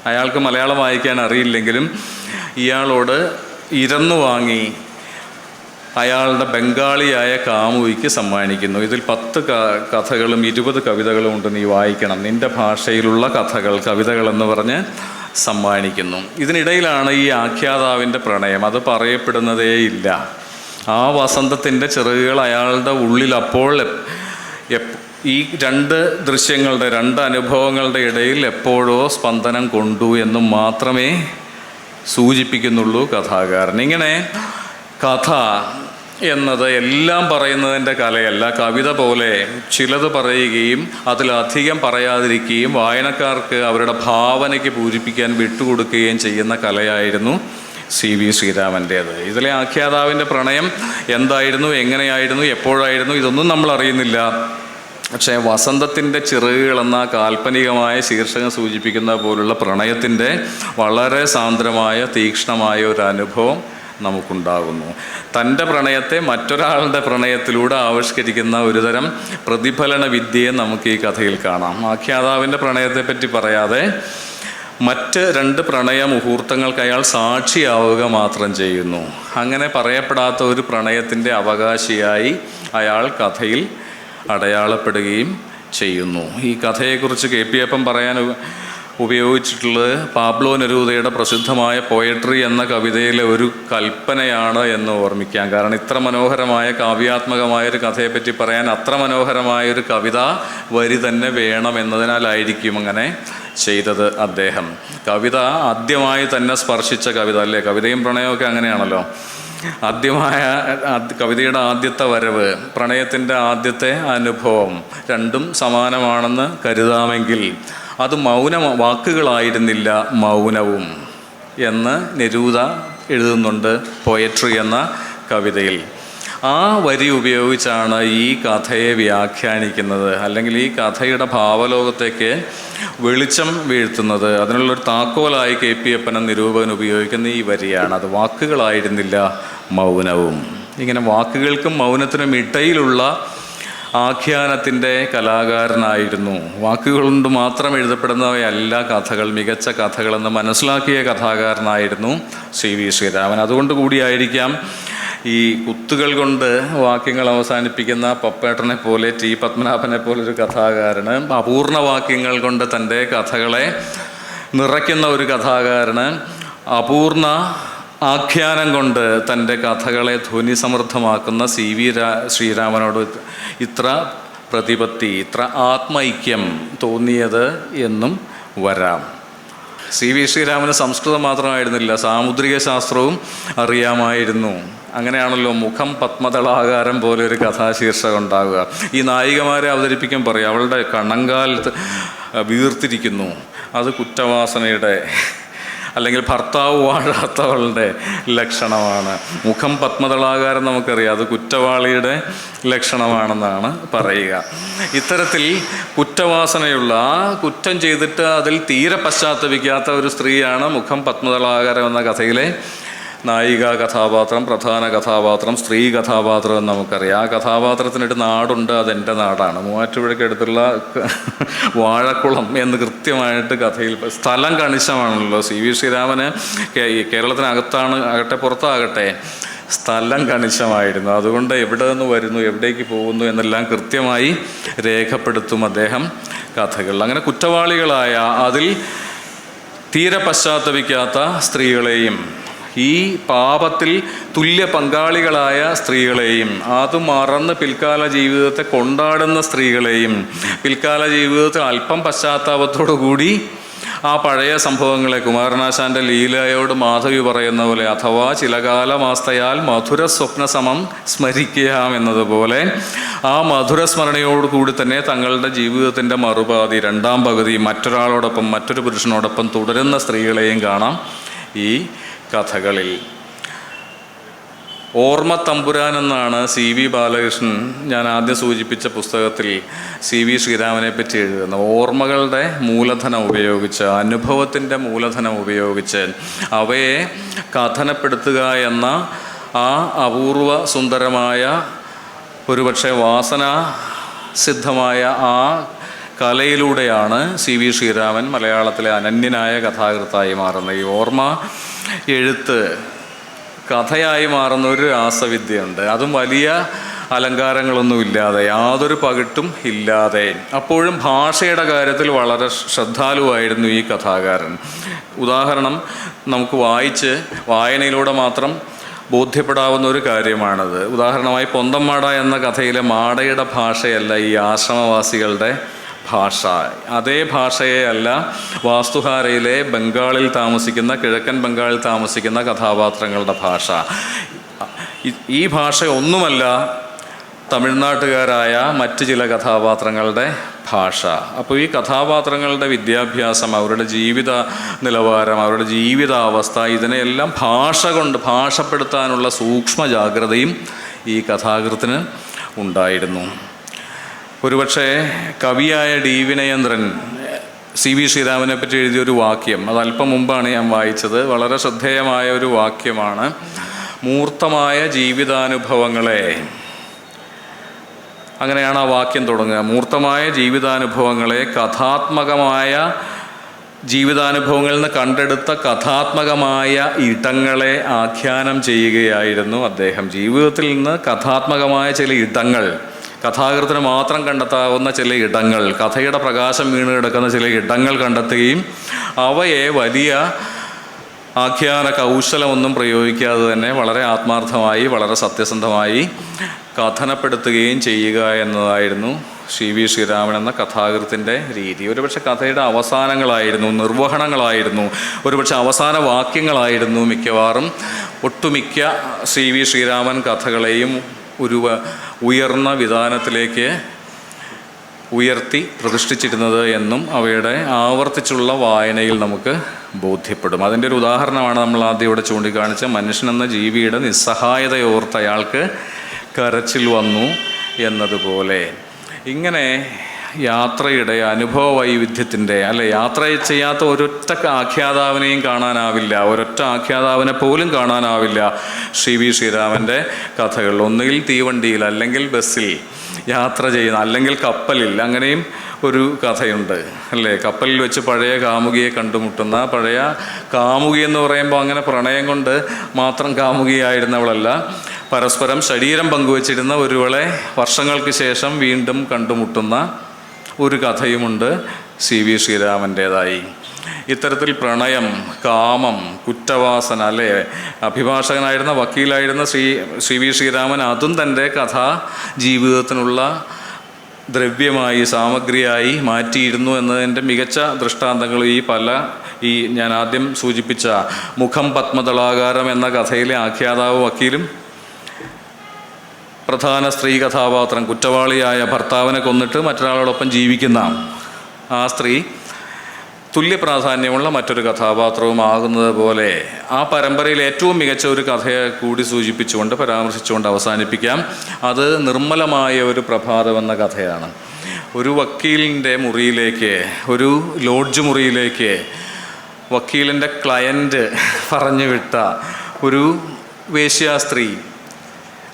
അയാൾക്ക് മലയാളം വായിക്കാൻ അറിയില്ലെങ്കിലും ഇയാളോട് ഇരന്നു വാങ്ങി അയാളുടെ ബംഗാളിയായ കാമുകിക്ക് സമ്മാനിക്കുന്നു. ഇതിൽ 10 കഥകളും 20 കവിതകളും ഉണ്ട്, നീ വായിക്കണം, നിൻ്റെ ഭാഷയിലുള്ള കഥകൾ, കവിതകളെന്ന് പറഞ്ഞ് സമ്മാനിക്കുന്നു. ഇതിനിടയിലാണ് ഈ ആഖ്യാതാവിൻ്റെ പ്രണയം. അത് പറയപ്പെടുന്നതേയില്ല. ആ വസന്തത്തിൻ്റെ ചിറകുകൾ അയാളുടെ ഉള്ളിൽ അപ്പോൾ ഈ 2 ദൃശ്യങ്ങളുടെ, 2 അനുഭവങ്ങളുടെ ഇടയിൽ എപ്പോഴോ സ്പന്ദനം കൊണ്ടു എന്നും മാത്രമേ സൂചിപ്പിക്കുന്നുള്ളൂ കഥാകാരൻ. ഇങ്ങനെ കഥ എന്നത് എല്ലാം പറയുന്നതിൻ്റെ കലയല്ല. കവിത പോലെ ചിലത് പറയുകയും അതിലധികം പറയാതിരിക്കുകയും വായനക്കാർക്ക് അവരുടെ ഭാവനയ്ക്ക് പൂരിപ്പിക്കാൻ വിട്ടുകൊടുക്കുകയും ചെയ്യുന്ന കലയായിരുന്നു CV ശ്രീരാമൻ്റേത്. ഇതിലെ ആഖ്യാതാവിൻ്റെ പ്രണയം എന്തായിരുന്നു, എങ്ങനെയായിരുന്നു, എപ്പോഴായിരുന്നു, ഇതൊന്നും നമ്മൾ അറിയുന്നില്ല. പക്ഷേ വസന്തത്തിൻ്റെ ചിറകുകളെന്ന കാൽപ്പനികമായ ശീർഷകം സൂചിപ്പിക്കുന്ന പോലുള്ള പ്രണയത്തിൻ്റെ വളരെ സാന്ദ്രമായ, തീക്ഷ്ണമായ ഒരു അനുഭവം നമുക്കുണ്ടാകുന്നു. തൻ്റെ പ്രണയത്തെ മറ്റൊരാളുടെ പ്രണയത്തിലൂടെ ആവിഷ്കരിക്കുന്ന ഒരുതരം പ്രതിഫലന വിദ്യയെ നമുക്ക് ഈ കഥയിൽ കാണാം. ആഖ്യാതാവിൻ്റെ പ്രണയത്തെപ്പറ്റി പറയാതെ മറ്റ് 2 പ്രണയ മുഹൂർത്തങ്ങൾക്ക് അയാൾ സാക്ഷിയാവുക മാത്രം ചെയ്യുന്നു. അങ്ങനെ പറയപ്പെടാത്ത ഒരു പ്രണയത്തിൻ്റെ അവകാശിയായി അയാൾ കഥയിൽ അടയാളപ്പെടുകയും ചെയ്യുന്നു. ഈ കഥയെക്കുറിച്ച് KP അപ്പൻ പറയാൻ ഉപയോഗിച്ചിട്ടുള്ളത് പാബ്ലോ നെരൂദയുടെ പ്രസിദ്ധമായ പോയട്രി എന്ന കവിതയിലെ ഒരു കൽപ്പനയാണ് എന്ന് ഓർമ്മിക്കാം. കാരണം ഇത്ര മനോഹരമായ കാവ്യാത്മകമായൊരു കഥയെപ്പറ്റി പറയാൻ അത്ര മനോഹരമായൊരു കവിത വരി തന്നെ വേണമെന്നതിനാലായിരിക്കും അങ്ങനെ ചെയ്തത് അദ്ദേഹം. കവിത ആദ്യമായി തന്നെ സ്പർശിച്ച കവിത, അല്ലേ? കവിതയും പ്രണയമൊക്കെ അങ്ങനെയാണല്ലോ. കവിതയുടെ ആദ്യത്തെ വരവ്, പ്രണയത്തിൻ്റെ ആദ്യത്തെ അനുഭവം രണ്ടും സമാനമാണെന്ന് കരുതാമെങ്കിൽ അത് വാക്കുകളായിരുന്നില്ല മൗനവും എന്ന് നെരൂദ എഴുതുന്നുണ്ട് പോയട്രി എന്ന കവിതയിൽ. ആ വരി ഉപയോഗിച്ചാണ് ഈ കഥയെ വ്യാഖ്യാനിക്കുന്നത്, അല്ലെങ്കിൽ ഈ കഥയുടെ ഭാവലോകത്തേക്ക് വെളിച്ചം വീഴ്ത്തുന്നത്. അതിനുള്ളൊരു താക്കോലായി KP അപ്പൻ നിരൂപകൻ ഉപയോഗിക്കുന്ന ഈ വരിയാണ്. അത് വാക്കുകളായിരുന്നില്ല മൗനവും. ഇങ്ങനെ വാക്കുകൾക്കും മൗനത്തിനും ഇടയിലുള്ള ആഖ്യാനത്തിൻ്റെ കലാകാരനായിരുന്നു. വാക്കുകൾ കൊണ്ട് മാത്രം എഴുതപ്പെടുന്നവയല്ല കഥകൾ, മികച്ച കഥകളെന്ന് മനസ്സിലാക്കിയ കഥാകാരനായിരുന്നു CV ശ്രീരാമൻ. അതുകൊണ്ട് കൂടിയായിരിക്കാം ഈ കുത്തുകൾ കൊണ്ട് വാക്യങ്ങൾ അവസാനിപ്പിക്കുന്ന പപ്പേട്ടനെ പോലെ, T പത്മനാഭനെ പോലൊരു കഥാകാരന്, അപൂർണ വാക്യങ്ങൾ കൊണ്ട് തൻ്റെ കഥകളെ നിറയ്ക്കുന്ന ഒരു കഥാകാരന്, അപൂർണ ആഖ്യാനം കൊണ്ട് തൻ്റെ കഥകളെ ധ്വനിസമൃദ്ധമാക്കുന്ന CV ശ്രീരാമനോട് ഇത്ര പ്രതിപത്തി, ഇത്ര ആത്മൈക്യം തോന്നിയത് എന്നും വരാം. CV ശ്രീരാമന് സംസ്കൃതം മാത്രമായിരുന്നില്ല, സാമുദ്രിക ശാസ്ത്രവും അറിയാമായിരുന്നു. അങ്ങനെയാണല്ലോ മുഖം പത്മദളാകാരം പോലെ ഒരു കഥാശീർഷകം ഉണ്ടാവുക. ഈ നായികമാരെ അവതരിപ്പിക്കാൻ പറയും, അവളുടെ കണങ്കാൽ വീർത്തിരിക്കുന്നു, അത് കുറ്റവാസനയുടെ അല്ലെങ്കിൽ ഭർത്താവ് വാഴാത്തവളുടെ ലക്ഷണമാണ്. മുഖം പത്മദളാകാരം നമുക്കറിയാം, അത് കുറ്റവാളിയുടെ ലക്ഷണമാണെന്നാണ് പറയുക. ഇത്തരത്തിൽ കുറ്റവാസനയുള്ള, ആ കുറ്റം ചെയ്തിട്ട് അതിൽ തീരെ പശ്ചാത്തപിക്കാത്ത ഒരു സ്ത്രീയാണ് മുഖം പത്മദളാകാരം എന്ന കഥയിലെ നായിക കഥാപാത്രം, പ്രധാന കഥാപാത്രം, സ്ത്രീ കഥാപാത്രം എന്ന് നമുക്കറിയാം. ആ കഥാപാത്രത്തിനൊരു നാടുണ്ട്, അതെൻ്റെ നാടാണ്. മൂവാറ്റുപുഴയ്ക്കടുത്തുള്ള വാഴക്കുളം എന്ന് കൃത്യമായിട്ട് കഥയിൽ സ്ഥലം കണിശമാണല്ലോ. CV ശ്രീരാമന് കേരളത്തിനകത്താണ് ആകട്ടെ പുറത്താകട്ടെ സ്ഥലം കണിശമായിരുന്നു. അതുകൊണ്ട് എവിടെ നിന്ന് വരുന്നു, എവിടേക്ക് പോകുന്നു എന്നെല്ലാം കൃത്യമായി രേഖപ്പെടുത്തും അദ്ദേഹം കഥകൾ. അങ്ങനെ കുറ്റവാളികളായ, അതിൽ തീരെ പശ്ചാത്തപിക്കാത്ത സ്ത്രീകളെയും, ഈ പാപത്തിൽ തുല്യ പങ്കാളികളായ സ്ത്രീകളെയും, അത് മറന്ന് പിൽക്കാല ജീവിതത്തെ കൊണ്ടാടുന്ന സ്ത്രീകളെയും, പിൽക്കാല ജീവിതത്തിൽ അല്പം പശ്ചാത്താപത്തോടു കൂടി ആ പഴയ സംഭവങ്ങളെ, കുമാരനാശാൻ്റെ ലീലയോട് മാധവി പറയുന്ന പോലെ, അഥവാ ചില കാലമാസ്തയാൽ മധുര സ്വപ്നസമം സ്മരിക്കാം എന്നതുപോലെ ആ മധുരസ്മരണയോടുകൂടി തന്നെ തങ്ങളുടെ ജീവിതത്തിൻ്റെ മറുപാതി, രണ്ടാം പകുതി മറ്റൊരാളോടൊപ്പം, മറ്റൊരു പുരുഷനോടൊപ്പം തുടരുന്ന സ്ത്രീകളെയും കാണാം ഈ കഥകളിൽ. ഓർമ്മ തമ്പുരാൻ എന്നാണ് CV ബാലകൃഷ്ണൻ ഞാൻ ആദ്യം സൂചിപ്പിച്ച പുസ്തകത്തിൽ CV ശ്രീരാമനെ പറ്റി എഴുതുന്നത്. ഓർമ്മകളുടെ മൂലധനം ഉപയോഗിച്ച്, അനുഭവത്തിൻ്റെ മൂലധനം ഉപയോഗിച്ച് അവയെ കഥനപ്പെടുത്തുക എന്ന ആ അപൂർവ സുന്ദരമായ, ഒരുപക്ഷെ വാസനാ സിദ്ധമായ ആ കലയിലൂടെയാണ് CV ശ്രീരാമൻ മലയാളത്തിലെ അനന്യനായ കഥാകൃത്തായി മാറുന്നത്. ഈ ഓർമ്മ എഴുത്ത് കഥയായി മാറുന്ന ഒരു രാസവിദ്യയുണ്ട്. അതും വലിയ അലങ്കാരങ്ങളൊന്നും ഇല്ലാതെ, യാതൊരു പകിട്ടും ഇല്ലാതെ. അപ്പോഴും ഭാഷയുടെ കാര്യത്തിൽ വളരെ ശ്രദ്ധാലുവായിരുന്നു ഈ കഥാകാരൻ. ഉദാഹരണം നമുക്ക് വായനയിലൂടെ മാത്രം ബോധ്യപ്പെടാവുന്ന ഒരു കാര്യമാണത്. ഉദാഹരണമായി പൊന്തംമാട എന്ന കഥയിലെ മാടയുടെ ഭാഷയല്ല ഈ ആശ്രമവാസികളുടെ ഭാഷ. അതേ ഭാഷയെയല്ല വാസ്തുഹാരയിലെ ബംഗാളിൽ താമസിക്കുന്ന, കിഴക്കൻ ബംഗാളിൽ താമസിക്കുന്ന കഥാപാത്രങ്ങളുടെ ഭാഷ. ഈ ഭാഷ ഒന്നുമല്ല തമിഴ്നാട്ടുകാരായ മറ്റ് ചില കഥാപാത്രങ്ങളുടെ ഭാഷ. അപ്പോൾ ഈ കഥാപാത്രങ്ങളുടെ വിദ്യാഭ്യാസം, അവരുടെ ജീവിത നിലവാരം, അവരുടെ ജീവിതാവസ്ഥ, ഇതിനെയെല്ലാം ഭാഷ കൊണ്ട് ഭാഷപ്പെടുത്താനുള്ള സൂക്ഷ്മ ജാഗ്രതയും ഈ കഥാകൃത്തിന് ഉണ്ടായിരുന്നു. ഒരുപക്ഷെ കവിയായ D വിനയേന്ദ്രൻ CV ശ്രീരാമനെ പറ്റി എഴുതിയൊരു വാക്യം, അത് അല്പം മുമ്പാണ് ഞാൻ വായിച്ചത്, വളരെ ശ്രദ്ധേയമായ ഒരു വാക്യമാണ്. മൂർത്തമായ ജീവിതാനുഭവങ്ങളെ, അങ്ങനെയാണ് ആ വാക്യം തുടങ്ങുക. മൂർത്തമായ ജീവിതാനുഭവങ്ങളെ കഥാത്മകമായ ജീവിതാനുഭവങ്ങളിൽ നിന്ന് കണ്ടെടുത്ത കഥാത്മകമായ ഇടങ്ങളെ ആഖ്യാനം ചെയ്യുകയായിരുന്നു അദ്ദേഹം. ജീവിതത്തിൽ നിന്ന് കഥാത്മകമായ ചില ഇടങ്ങൾ, കഥാകൃത്തിന് മാത്രം കണ്ടെത്താവുന്ന ചില ഇടങ്ങൾ, കഥയുടെ പ്രകാശം വീണ് കിടക്കുന്ന ചില ഇടങ്ങൾ കണ്ടെത്തുകയും അവയെ വലിയ ആഖ്യാന കൗശലമൊന്നും പ്രയോഗിക്കാതെ തന്നെ വളരെ ആത്മാർത്ഥമായി, വളരെ സത്യസന്ധമായി കഥനപ്പെടുത്തുകയും ചെയ്യുക എന്നതായിരുന്നു CV ശ്രീരാമൻ എന്ന കഥാകൃത്തിൻ്റെ രീതി. ഒരുപക്ഷെ കഥയുടെ അവസാനങ്ങളായിരുന്നു, നിർവഹണങ്ങളായിരുന്നു, ഒരുപക്ഷെ അവസാന വാക്യങ്ങളായിരുന്നു മിക്കവാറും ഒട്ടുമിക്ക CV ശ്രീരാമൻ കഥകളെയും ഒരു ഉയർന്ന വിധാനത്തിലേക്ക് ഉയർത്തി പ്രതിഷ്ഠിച്ചിരുന്നത് എന്നും അവയുടെ ആവർത്തിച്ചുള്ള വായനയിൽ നമുക്ക് ബോധ്യപ്പെടും. അതിൻ്റെ ഒരു ഉദാഹരണമാണ് നമ്മൾ ആദ്യം ഇവിടെ ചൂണ്ടിക്കാണിച്ച മനുഷ്യനെന്ന ജീവിയുടെ നിസ്സഹായതയോർത്ത് അയാൾക്ക് കരച്ചിൽ വന്നു എന്നതുപോലെ. ഇങ്ങനെ യാത്രയുടെ അനുഭവ വൈവിധ്യത്തിൻ്റെ യാത്ര ചെയ്യാത്ത ഒരൊറ്റ ആഖ്യാതാവിനെയും കാണാനാവില്ല, ഒരൊറ്റ ആഖ്യാതാവിനെ പോലും കാണാനാവില്ല CV ശ്രീരാമൻ്റെ കഥകൾ. ഒന്നുകിൽ തീവണ്ടിയിൽ, അല്ലെങ്കിൽ ബസ്സിൽ യാത്ര ചെയ്യുന്ന, അല്ലെങ്കിൽ കപ്പലിൽ. അങ്ങനെയും ഒരു കഥയുണ്ട് അല്ലേ? കപ്പലിൽ വെച്ച് പഴയ കാമുകിയെ കണ്ടുമുട്ടുന്ന, പഴയ കാമുകി എന്ന് പറയുമ്പോൾ അങ്ങനെ പ്രണയം കൊണ്ട് മാത്രം കാമുകിയായിരുന്നവളല്ല, പരസ്പരം ശരീരം പങ്കുവച്ചിരുന്ന ഒരുവളെ വർഷങ്ങൾക്ക് ശേഷം വീണ്ടും കണ്ടുമുട്ടുന്ന ഒരു കഥയുമുണ്ട് CV ശ്രീരാമൻ്റേതായി. ഇത്തരത്തിൽ പ്രണയം, കാമം, കുറ്റവാസന അഭിഭാഷകനായിരുന്ന, വക്കീലായിരുന്ന CV ശ്രീരാമൻ അതും തൻ്റെ കഥാ ജീവിതത്തിനുള്ള ദ്രവ്യമായി, സാമഗ്രിയായി മാറ്റിയിരുന്നു എന്നതിൻ്റെ മികച്ച ദൃഷ്ടാന്തങ്ങൾ ഈ ഞാൻ ആദ്യം സൂചിപ്പിച്ച മുഖം പത്മദളാകാരം എന്ന കഥയിലെ ആഖ്യാതാവ് വക്കീലും പ്രധാന സ്ത്രീ കഥാപാത്രം കുറ്റവാളിയായ ഭർത്താവിനെ കൊന്നിട്ട് മറ്റൊരാളോടൊപ്പം ജീവിക്കുന്ന ആ സ്ത്രീ തുല്യ പ്രാധാന്യമുള്ള മറ്റൊരു കഥാപാത്രവുമാകുന്നത് പോലെ ആ പരമ്പരയിൽ ഏറ്റവും മികച്ച ഒരു കഥയെ കൂടി സൂചിപ്പിച്ചുകൊണ്ട്, പരാമർശിച്ചുകൊണ്ട് അവസാനിപ്പിക്കാം. അത് നിർമ്മലമായ ഒരു പ്രഭാതം എന്ന കഥയാണ്. ഒരു വക്കീലിൻ്റെ മുറിയിലേക്ക്, ഒരു ലോഡ്ജ് മുറിയിലേക്ക് വക്കീലിൻ്റെ ക്ലയൻറ്റ് പറഞ്ഞു വിട്ട ഒരു വേശ്യാസ്ത്രീ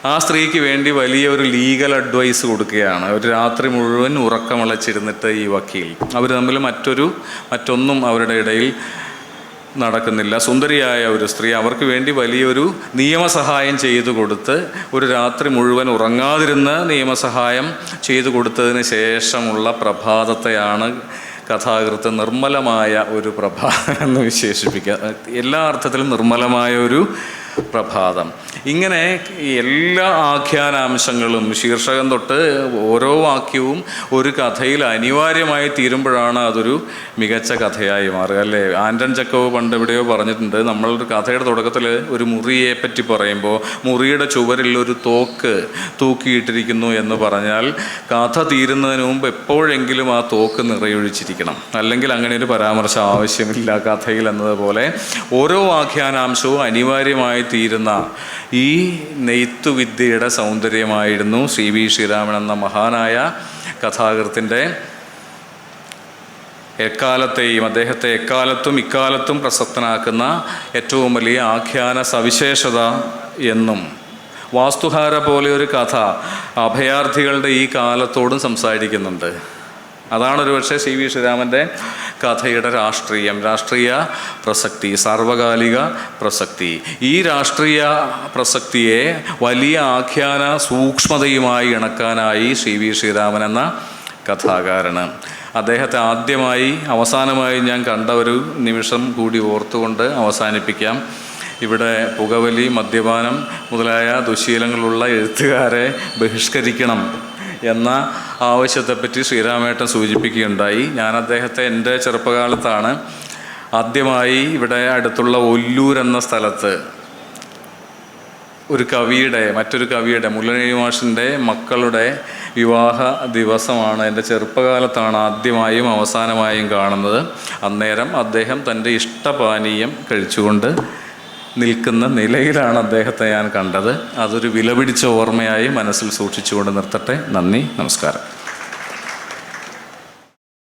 ആ സ്ത്രീക്ക് വേണ്ടി വലിയ ഒരു ലീഗൽ അഡ്വൈസ് കൊടുക്കുകയാണ്. ഒരു രാത്രി മുഴുവൻ ഉറക്കമിളച്ചിരുന്നിട്ട് ഈ വക്കീൽ, അവർ തമ്മിൽ മറ്റൊന്നും അവരുടെ ഇടയിൽ നടക്കുന്നില്ല. സുന്ദരിയായ ഒരു സ്ത്രീ അവർക്ക് വേണ്ടി വലിയൊരു നിയമസഹായം ചെയ്തു കൊടുത്ത്, ഒരു രാത്രി മുഴുവൻ ഉറങ്ങാതിരുന്ന് നിയമസഹായം ചെയ്തു കൊടുത്തതിന് ശേഷമുള്ള പ്രഭാതത്തെയാണ് കഥാകൃത്ത് നിർമ്മലമായ ഒരു പ്രഭാതം എന്ന് വിശേഷിപ്പിക്കുക. എല്ലാ അർത്ഥത്തിലും നിർമ്മലമായ ഒരു പ്രഭാതം. ഇങ്ങനെ എല്ലാ ആഖ്യാനാംശങ്ങളും ശീർഷകം തൊട്ട് ഓരോ വാക്യവും ഒരു കഥയിൽ അനിവാര്യമായി തീരുമ്പോഴാണ് അതൊരു മികച്ച കഥയായി മാറുക അല്ലേ? ആൻറ്റൺ ചെക്കോവ് പണ്ട് എവിടെയോ പറഞ്ഞിട്ടുണ്ട്, നമ്മളൊരു കഥയുടെ തുടക്കത്തിൽ ഒരു മുറിയെ പറ്റി പറയുമ്പോൾ മുറിയുടെ ചുവരിൽ ഒരു തോക്ക് തൂക്കിയിട്ടിരിക്കുന്നു എന്ന് പറഞ്ഞാൽ കഥ തീരുന്നതിന് മുമ്പ് എപ്പോഴെങ്കിലും ആ തോക്ക് നിറയൊഴിച്ചിരിക്കണം, അല്ലെങ്കിൽ അങ്ങനെ ഒരു പരാമർശം ആവശ്യമില്ല കഥയിൽ എന്നതുപോലെ ഓരോ ആഖ്യാനാംശവും അനിവാര്യമായി തീരുന്ന ഈ നെയ്ത്തുവിദ്യയുടെ സൗന്ദര്യമായിരുന്നു CV ശ്രീരാമൻ എന്ന മഹാനായ കഥാകൃത്തിൻ്റെ അദ്ദേഹത്തെ എക്കാലത്തും ഇക്കാലത്തും പ്രസക്തനാക്കുന്ന ഏറ്റവും വലിയ ആഖ്യാന സവിശേഷത എന്നും. വാസ്തുഹാര പോലെ ഒരു കഥ അഭയാർത്ഥികളുടെ ഈ കാലത്തോടും സംസാരിക്കുന്നുണ്ട്. അതാണ് ഒരുപക്ഷെ CV ശ്രീരാമൻ്റെ കഥയുടെ രാഷ്ട്രീയ പ്രസക്തി, സാർവകാലിക പ്രസക്തി. ഈ രാഷ്ട്രീയ പ്രസക്തിയെ വലിയ ആഖ്യാന സൂക്ഷ്മതയുമായി ഇണക്കാനായി CV ശ്രീരാമൻ എന്ന കഥാകാരന്. അദ്ദേഹത്തെ അവസാനമായി ഞാൻ കണ്ട ഒരു നിമിഷം കൂടി ഓർത്തുകൊണ്ട് അവസാനിപ്പിക്കാം. ഇവിടെ പുകവലി, മദ്യപാനം മുതലായ ദുശ്ശീലങ്ങളുള്ള എഴുത്തുകാരെ ബഹിഷ്കരിക്കണം എന്ന ആവശ്യത്തെപ്പറ്റി ശ്രീരാമേട്ടൻ സൂചിപ്പിക്കുകയുണ്ടായി. ഞാൻ അദ്ദേഹത്തെ എൻ്റെ ചെറുപ്പകാലത്താണ് ആദ്യമായി ഇവിടെ അടുത്തുള്ള ഒല്ലൂർ എന്ന സ്ഥലത്ത് മറ്റൊരു കവിയുടെ മുല്ലനേഴി മാഷിൻ്റെ മക്കളുടെ വിവാഹ ദിവസമാണ്. എൻ്റെ ചെറുപ്പകാലത്താണ് ആദ്യമായും അവസാനമായും കാണുന്നത്. അന്നേരം അദ്ദേഹം തൻ്റെ ഇഷ്ടപാനീയം കഴിച്ചുകൊണ്ട് നിൽക്കുന്ന നിലയിലാണ് അദ്ദേഹത്തെ ഞാൻ കണ്ടത്. അതൊരു വിലപിടിച്ച ഓർമ്മയായി മനസ്സിൽ സൂക്ഷിച്ചുകൊണ്ട് നിർത്തട്ടെ. നന്ദി, നമസ്കാരം.